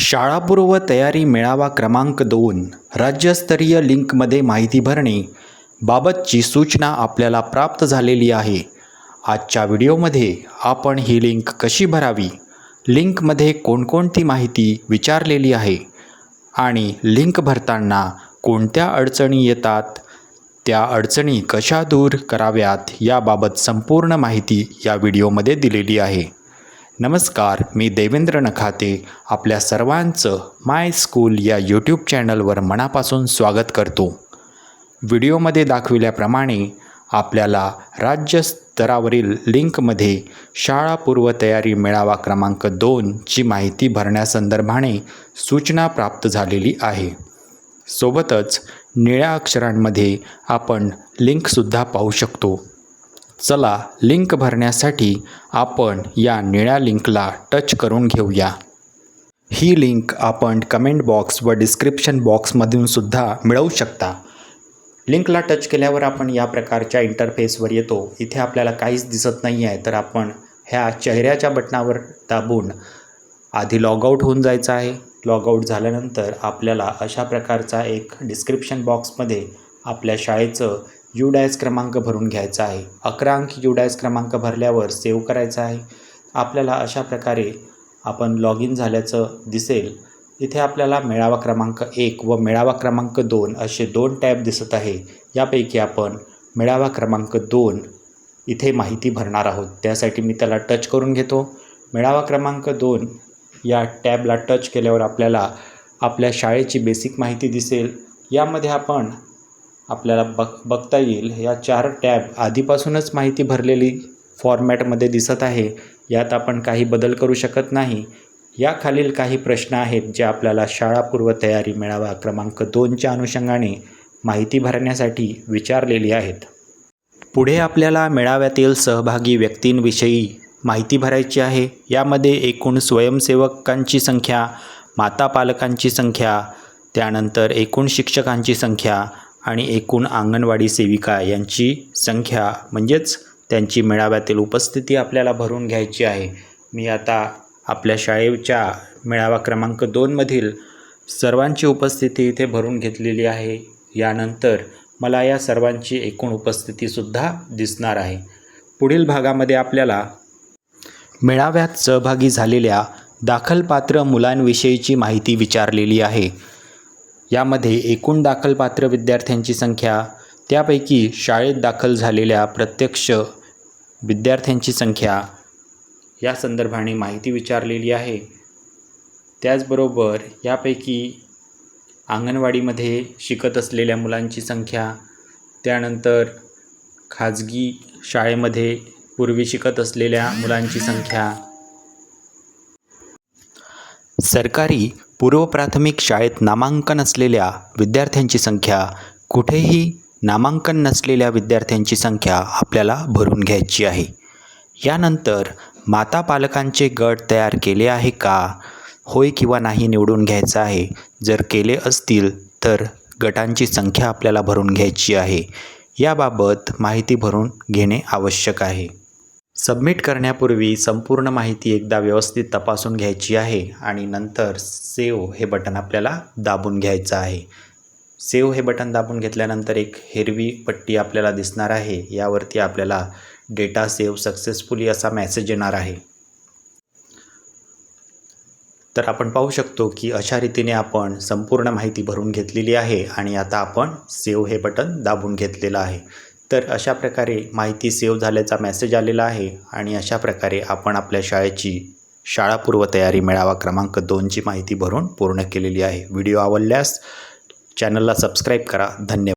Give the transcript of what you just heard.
शाळापूर्व तयारी मेळावा क्रमांक 2 राज्यस्तरीय लिंकमध्ये माहिती भरणे बाबतची सूचना आपल्याला प्राप्त झालेली आहे. आजच्या व्हिडिओमध्ये आपण ही लिंक कशी भरावी, लिंकमध्ये कोणकोणती माहिती विचारलेली आहे आणि लिंक भरताना कोणत्या अडचणी येतात, त्या अडचणी कशा दूर कराव्यात याबाबत संपूर्ण माहिती या व्हिडिओमध्ये दिलेली आहे. नमस्कार, मी देवेंद्र नखाते आपल्या सर्वांचं माय स्कूल या यूट्यूब चॅनलवर मनापासून स्वागत करतो. व्हिडिओमध्ये दाखविल्याप्रमाणे आपल्याला राज्यस्तरावरील लिंकमध्ये शाळापूर्व तयारी मेळावा क्रमांक 2 ची माहिती भरण्यासंदर्भाने सूचना प्राप्त झालेली आहे. सोबतच निळ्या अक्षरांमध्ये आपण लिंकसुद्धा पाहू शकतो. चला, लिंक भरण्यासाठी आपण या निळ्या लिंकला टच करून घेऊया. ही लिंक आपण कमेंट बॉक्स व डिस्क्रिप्शन बॉक्समधून सुद्धा मिळवू शकता. लिंकला टच केल्यावर आपण या प्रकारच्या इंटरफेसवर येतो. इथे आपल्याला काहीच दिसत नाही आहे, तर आपण ह्या चेहऱ्याच्या बटनावर दाबून आधी लॉगआउट होऊन जायचं आहे. लॉगआउट झाल्यानंतर आपल्याला अशा प्रकारचा एक डिस्क्रिप्शन बॉक्समध्ये आपल्या शाळेचं UDAS क्रमांक भरून घ्यायचा आहे. 11 अंकी UDAS क्रमांक भरल्यावर सेव्ह करायचा आहे. आपल्याला अशा प्रकारे आपण लॉग इन झाल्याचं दिसेल. इथे आपल्याला मेळावा क्रमांक 1 व मेळावा क्रमांक 2 असे 2 टॅब दिसत आहे. यापैकी आपण मेळावा क्रमांक 2 इथे माहिती भरणार आहोत. त्यासाठी मी त्याला टच करून घेतो. मेळावा क्रमांक 2 या टॅबला टच केल्यावर आपल्याला आपल्या शाळेची बेसिक माहिती दिसेल. यामध्ये आपल्याला बघता येईल या 4 टॅब आधीपासूनच माहिती भरलेली फॉर्मॅटमध्ये दिसत आहे. यात आपण काही बदल करू शकत नाही. या खालील काही प्रश्न आहेत जे आपल्याला शाळापूर्व तयारी मेळावा क्रमांक 2च्या अनुषंगाने माहिती भरण्यासाठी विचारलेली आहेत. पुढे आपल्याला मेळाव्यातील सहभागी व्यक्तींविषयी माहिती भरायची आहे. यामध्ये एकूण स्वयंसेवकांची संख्या, माता पालकांची संख्या, त्यानंतर एकूण शिक्षकांची संख्या आणि एकूण अंगणवाडी सेविका यांची संख्या म्हणजेच त्यांची मेळाव्यातील उपस्थिती आपल्याला भरून घ्यायची आहे. मी आता आपल्या शाळेच्या मेळावा क्रमांक 2 मधील सर्वांची उपस्थिती इथे भरून घेतलेली आहे. यानंतर मला या सर्वांची एकूण उपस्थितीसुद्धा दिसणार आहे. पुढील भागामध्ये आपल्याला मेळाव्यात सहभागी झालेल्या दाखलपात्र मुलांविषयीची माहिती विचारलेली आहे. यामध्ये एकूण दाखलपात्र विद्यार्थ्यांची संख्या, त्यापैकी शाळेत दाखल झालेल्या प्रत्यक्ष विद्यार्थ्यांची संख्या या संदर्भाने माहिती विचारलेली आहे. त्याचबरोबर यापैकी अंगणवाडीमध्ये शिकत असलेल्या मुलांची संख्या, त्यानंतर खाजगी शाळेमध्ये पूर्वी शिकत असलेल्या मुलांची संख्या, सरकारी पूर्व प्राथमिक शाळेत नामांकन असलेल्या विद्यार्थ्यांची संख्या, कुठेही नामांकन नसलेल्या विद्यार्थ्यांची संख्या आपल्याला भरून घ्यायची आहे. यानंतर माता पालकांचे गट तयार केले आहे का, होय किंवा नाही निवडून घ्यायचं आहे. जर केले असतील तर गटांची संख्या आपल्याला भरून घ्यायची आहे. याबाबत माहिती भरून घेणे आवश्यक आहे. सबमिट करण्यापूर्वी संपूर्ण माहिती एकदा व्यवस्थित तपासून घ्यायची आहे आणि नंतर सेव्ह हे बटन आपल्याला दाबून घ्यायचं आहे. सेव्ह हे बटन दाबून घेतल्यानंतर एक हिरवी पट्टी आपल्याला दिसणार आहे. यावरती आपल्याला डेटा सेव्ह सक्सेसफुली असा मेसेज येणार आहे. तर आपण पाहू शकतो की अशा रीतीने आपण संपूर्ण माहिती भरून घेतलेली आहे आणि आता आपण सेव्ह हे बटन दाबून घेतलेलं आहे. तर अशा प्रकारे माहिती सेव्ह झाल्याचा मेसेज आलेला आहे आणि अशा प्रकारे आपण आपल्या शाळेची शाळापूर्व तयारी मेळावा क्रमांक 2ची माहिती भरून पूर्ण केलेली आहे. व्हिडिओ आवडल्यास चॅनलला सबस्क्राईब करा. धन्यवाद.